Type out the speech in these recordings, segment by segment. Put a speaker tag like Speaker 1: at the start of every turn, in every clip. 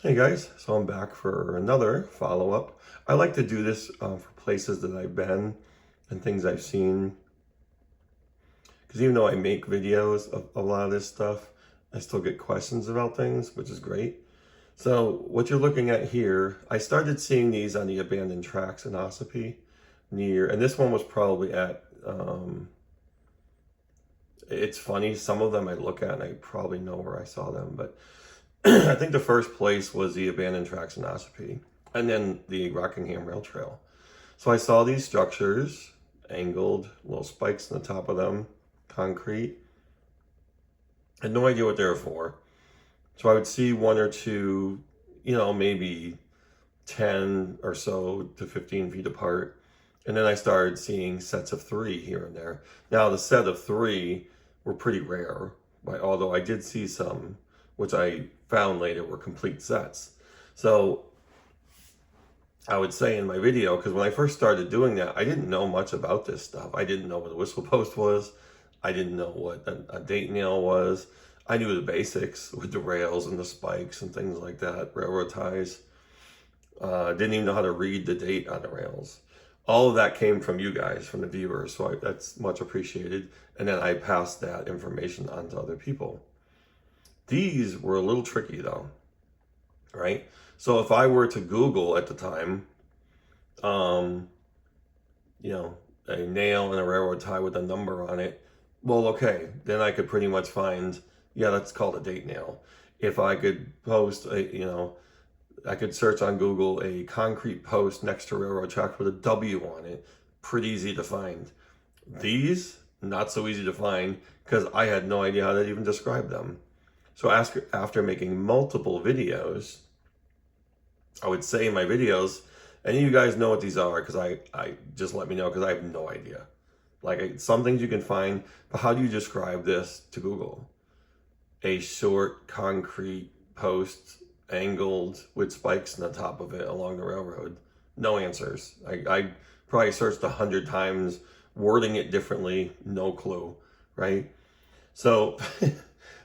Speaker 1: Hey guys, so I'm back for another follow-up. I like to do this for places that I've been and things I've seen, because even though I make videos of a lot of this stuff, I still get questions about things, which is great. So what you're looking at here, I started seeing these on the abandoned tracks in Ossipee near, and this one was probably at, it's funny, some of them I look at and I probably know where I saw them, but I think the first place was the abandoned tracks in Ossipee, and then the Rockingham Rail Trail. So I saw these structures, angled, little spikes on the top of them, concrete. I had no idea what they were for. So I would see one or two, maybe 10 or so to 15 feet apart. And then I started seeing sets of three here and there. Now, the set of three were pretty rare, although I did see some, which I found later were complete sets. So I would say in my video, because when I first started doing that, I didn't know much about this stuff. I didn't know what a whistle post was. I didn't know what a date nail was. I knew the basics with the rails and the spikes and things like that, railroad ties. Didn't even know how to read the date on the rails. All of that came from you guys, from the viewers, so that's much appreciated. And then I passed that information on to other people. These were a little tricky though, right? So if I were to Google at the time, um, a nail and a railroad tie with a number on it, well, okay, then I could pretty much find, yeah, that's called a date nail. If I could post I could search on Google a concrete post next to railroad tracks with a W on it, pretty easy to find. These, not so easy to find because I had no idea how to even describe them. So after making multiple videos, I would say in my videos, any of you guys know what these are, because I just let me know, because I have no idea. Like, some things you can find, but how do you describe this to Google? A short concrete post angled with spikes on the top of it along the railroad. No answers. I probably searched 100 times, wording it differently, no clue, right? So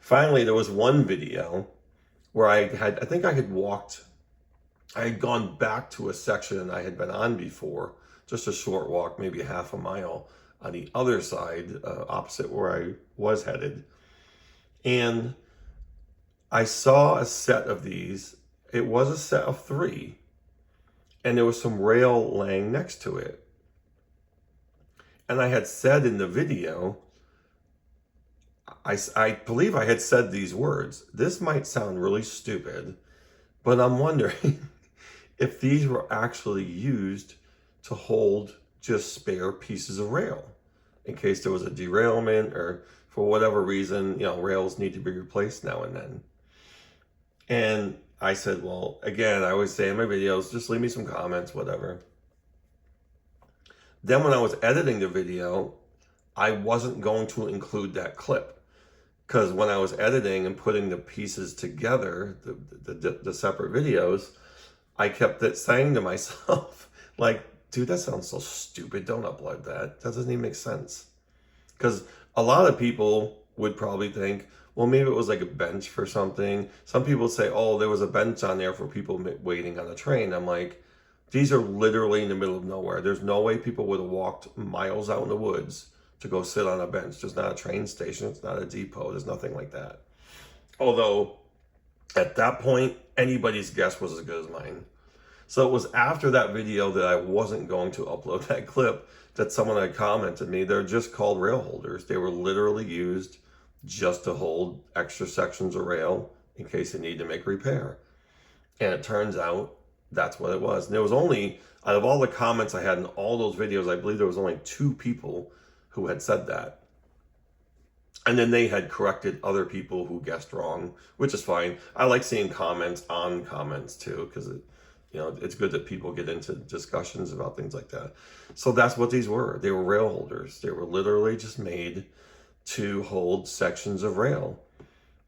Speaker 1: finally there was one video where I think I had gone back to a section I had been on before, just a short walk, maybe half a mile on the other side, opposite where I was headed. And I saw a set of these. It was a set of three, and there was some rail laying next to it. And I had said in the video, I believe I had said these words. This might sound really stupid, but I'm wondering if these were actually used to hold just spare pieces of rail in case there was a derailment or for whatever reason, rails need to be replaced now and then. And I said, well, again, I always say in my videos, just leave me some comments, whatever. Then when I was editing the video, I wasn't going to include that clip, because when I was editing and putting the pieces together, the separate videos, I kept saying to myself, like, dude, that sounds so stupid. Don't upload that. That doesn't even make sense. Because a lot of people would probably think, well, maybe it was like a bench for something. Some people say, oh, there was a bench on there for people waiting on a train. I'm like, these are literally in the middle of nowhere. There's no way people would have walked miles out in the woods to go sit on a bench. There's not a train station. It's not a depot. There's nothing like that. Although, at that point, anybody's guess was as good as mine. So it was after that video that I wasn't going to upload that clip that someone had commented me, they're just called rail holders. They were literally used just to hold extra sections of rail in case they need to make repair. And it turns out that's what it was. And there was only, out of all the comments I had in all those videos, I believe there was only 2 people who had said that. And then they had corrected other people who guessed wrong, which is fine. I like seeing comments on comments too, because it's good that people get into discussions about things like that. So that's what these were. They were rail holders. They were literally just made to hold sections of rail.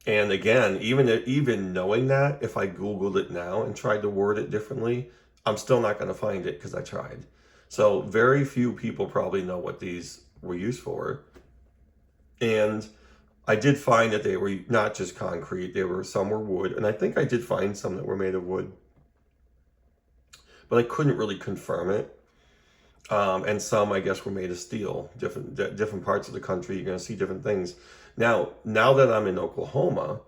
Speaker 1: And again, even knowing that, if I Googled it now and tried to word it differently, I'm still not going to find it because I tried. So very few people probably know what these were used for. And I did find that they were not just concrete, some were wood, and I think I did find some that were made of wood, but I couldn't really confirm it. And some, I guess, were made of steel. Different parts of the country, you're going to see different things. Now that I'm in Oklahoma,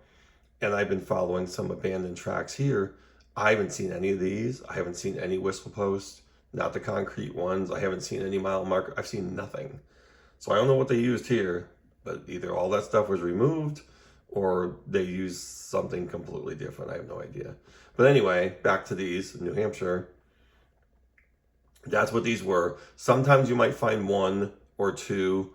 Speaker 1: and I've been following some abandoned tracks here, I haven't seen any of these. I haven't seen any whistle posts, not the concrete ones. I haven't seen any mile marker. I've seen nothing. So I don't know what they used here, but either all that stuff was removed or they used something completely different. I have no idea. But anyway, back to these, New Hampshire. That's what these were. Sometimes you might find one or two.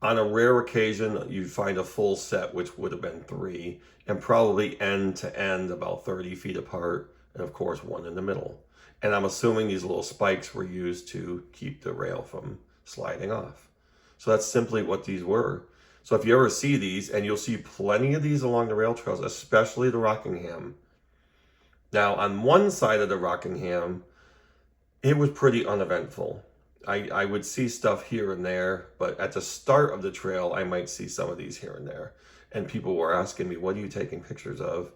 Speaker 1: On a rare occasion, you'd find a full set, which would have been 3, and probably end to end about 30 feet apart, and of course, one in the middle. And I'm assuming these little spikes were used to keep the rail from sliding off. So that's simply what these were. So if you ever see these, and you'll see plenty of these along the rail trails, especially the Rockingham. Now, on one side of the Rockingham, it was pretty uneventful. I would see stuff here and there, but at the start of the trail, I might see some of these here and there. And people were asking me, what are you taking pictures of?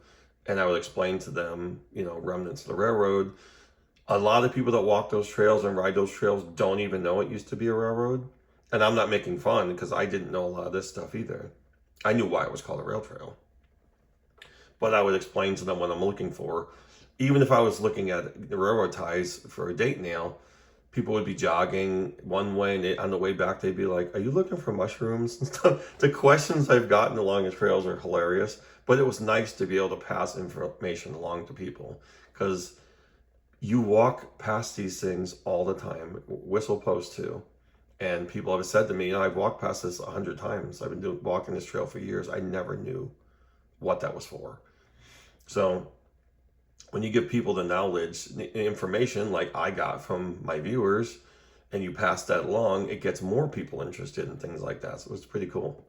Speaker 1: And I would explain to them, remnants of the railroad. A lot of people that walk those trails and ride those trails don't even know it used to be a railroad. And I'm not making fun because I didn't know a lot of this stuff either. I knew why it was called a rail trail. But I would explain to them what I'm looking for. Even if I was looking at the railroad ties for a date nail, people would be jogging one way, and on the way back, they'd be like, are you looking for mushrooms and stuff? The questions I've gotten along the trails are hilarious, but it was nice to be able to pass information along to people because you walk past these things all the time, whistle posts too. And people have said to me, I've walked past this 100 times. I've been walking this trail for years. I never knew what that was for. So when you give people the knowledge, the information like I got from my viewers, and you pass that along, it gets more people interested in things like that. So it was pretty cool.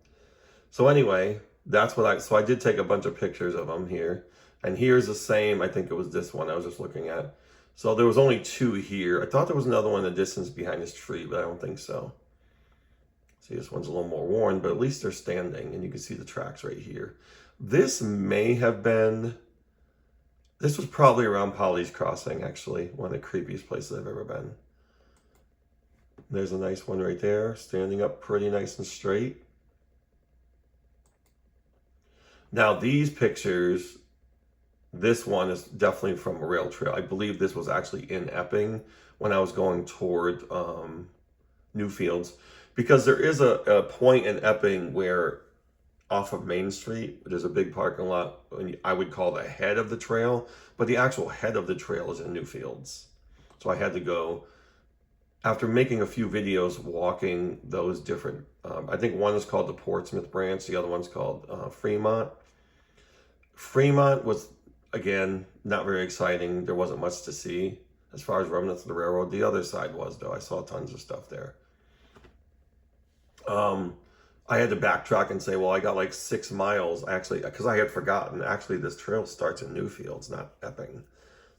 Speaker 1: So anyway, so I did take a bunch of pictures of them here. And here's the same, I think it was this one I was just looking at. So there was only 2 here. I thought there was another one in the distance behind this tree, but I don't think so. See, this one's a little more worn, but at least they're standing, and you can see the tracks right here. This was probably around Polly's Crossing, actually, one of the creepiest places I've ever been. There's a nice one right there, standing up pretty nice and straight. Now these pictures, this one is definitely from a rail trail. I believe this was actually in Epping when I was going toward Newfields, because there is a point in Epping where off of Main Street, there's a big parking lot, and I would call the head of the trail, but the actual head of the trail is in Newfields. So I had to go, after making a few videos walking those different, I think one is called the Portsmouth branch, the other one's called Fremont. Fremont was, again, not very exciting. There wasn't much to see as far as remnants of the railroad. The other side was, though. I saw tons of stuff there. I had to backtrack and say, well, I got like 6 miles, actually, because I had forgotten. Actually, this trail starts in Newfields, not Epping.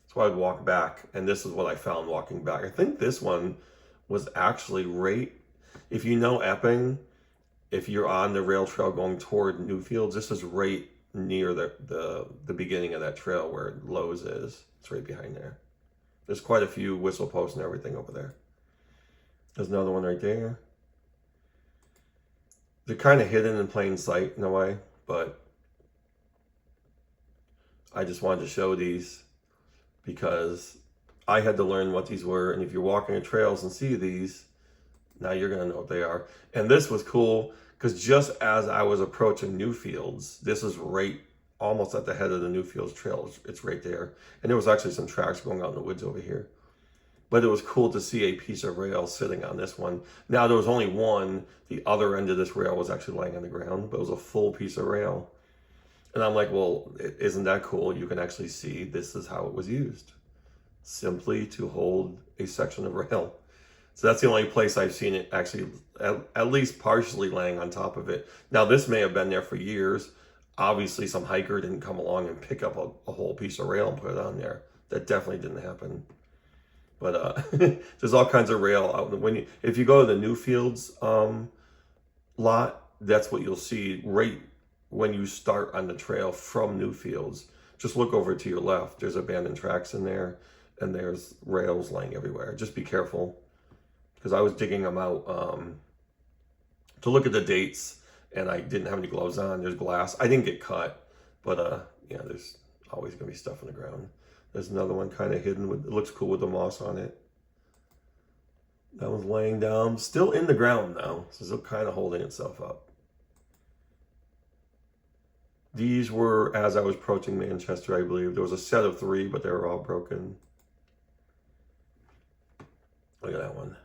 Speaker 1: So I'd walk back, and this is what I found walking back. I think this one was actually right, if you know Epping, if you're on the rail trail going toward Newfields, this is right near the beginning of that trail where Lowe's is. It's right behind there. There's quite a few whistle posts and everything over there. There's another one right there. They're kind of hidden in plain sight in a way, but I just wanted to show these because I had to learn what these were. And if you're walking the trails and see these, now you're going to know what they are. And this was cool because just as I was approaching Newfields, this is right almost at the head of the Newfields trail. It's right there. And there was actually some tracks going out in the woods over here. But it was cool to see a piece of rail sitting on this one. Now, there was only one. The other end of this rail was actually laying on the ground, but it was a full piece of rail. And I'm like, well, isn't that cool? You can actually see this is how it was used. Simply to hold a section of rail. So that's the only place I've seen it actually at least partially laying on top of it. Now, this may have been there for years. Obviously, some hiker didn't come along and pick up a whole piece of rail and put it on there. That definitely didn't happen. But there's all kinds of rail out. If you go to the Newfields lot, that's what you'll see right when you start on the trail from Newfields. Just look over to your left. There's abandoned tracks in there, and there's rails laying everywhere. Just be careful, because I was digging them out to look at the dates, and I didn't have any gloves on. There's glass. I didn't get cut, but yeah, there's always gonna be stuff in the ground. There's another one kind of hidden with, it looks cool with the moss on it. That one's laying down, still in the ground now, so still kind of holding itself up. These were as I was approaching Manchester, I believe. There was a set of 3, but they were all broken. Look at that one.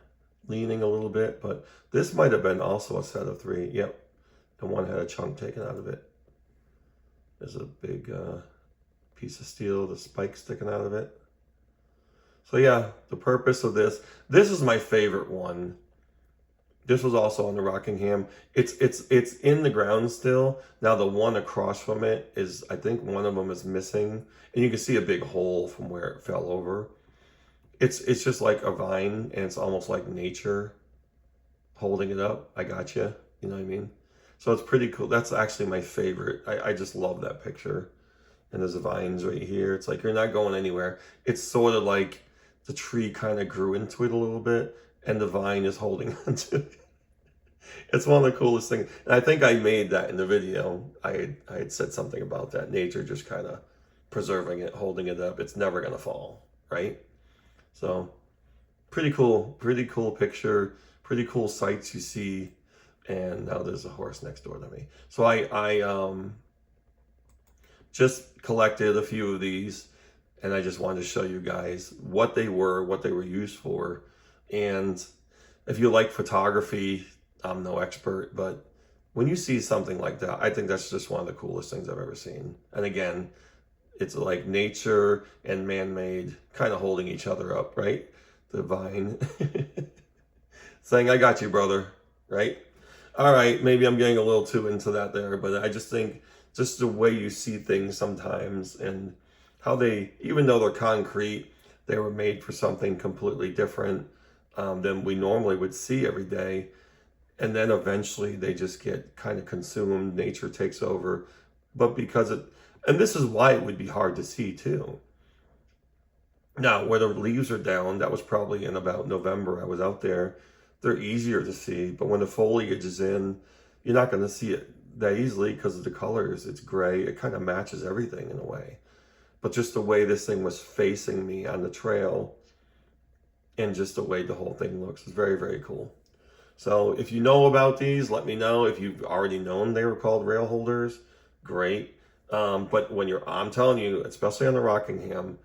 Speaker 1: Leaning a little bit, but this might have been also a set of 3. Yep. And one had a chunk taken out of it. There's a big piece of steel, the spike sticking out of it. So yeah, the purpose of this is my favorite one. This was also on the Rockingham. It's in the ground still. Now the one across from it is, I think one of them is missing, and you can see a big hole from where it fell over. It's just like a vine, and it's almost like nature holding it up. I got you. You know what I mean? So it's pretty cool. That's actually my favorite. I just love that picture. And there's the vines right here. It's like you're not going anywhere. It's sort of like the tree kind of grew into it a little bit, and the vine is holding onto it. It's one of the coolest things. And I think I made that in the video. I had said something about that. Nature just kind of preserving it, holding it up. It's never going to fall, right? So pretty cool picture, pretty cool sights you see. And now there's a horse next door to me. So I just collected a few of these, and I just wanted to show you guys what they were used for. And if you like photography, I'm no expert, but when you see something like that, I think that's just one of the coolest things I've ever seen. And again, it's like nature and man-made kind of holding each other up, right? The vine saying, I got you, brother, right? All right, maybe I'm getting a little too into that there, but I just think just the way you see things sometimes, and how they, even though they're concrete, they were made for something completely different than we normally would see every day. And then eventually they just get kind of consumed, nature takes over. But because and this is why it would be hard to see too. Now, where the leaves are down, that was probably in about November I was out there, they're easier to see. But when the foliage is in, you're not going to see it that easily because of the colors. It's gray. It kind of matches everything in a way. But just the way this thing was facing me on the trail, and just the way the whole thing looks is very, very cool. So if you know about these, let me know. If you've already known they were called rail holders, great. But when I'm telling you, especially on the Rockingham,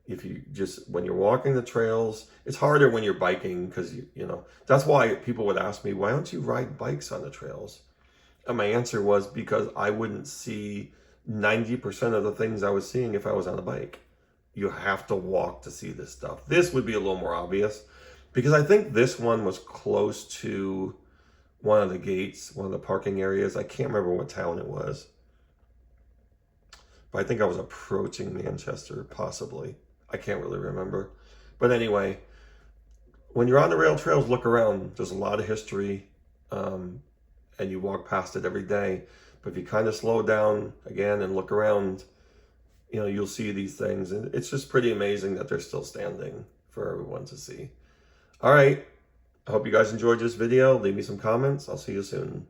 Speaker 1: if you just, when you're walking the trails, it's harder when you're biking, because you know, that's why people would ask me, why don't you ride bikes on the trails? And my answer was because I wouldn't see 90% of the things I was seeing if I was on a bike. You have to walk to see this stuff. This would be a little more obvious, because I think this one was close to one of the gates, one of the parking areas. I can't remember what town it was, but I think I was approaching Manchester, possibly. I can't really remember. But anyway, when you're on the rail trails, look around. There's a lot of history, and you walk past it every day. But if you kind of slow down again and look around, you know, you'll see these things. And it's just pretty amazing that they're still standing for everyone to see. All right. I hope you guys enjoyed this video. Leave me some comments. I'll see you soon.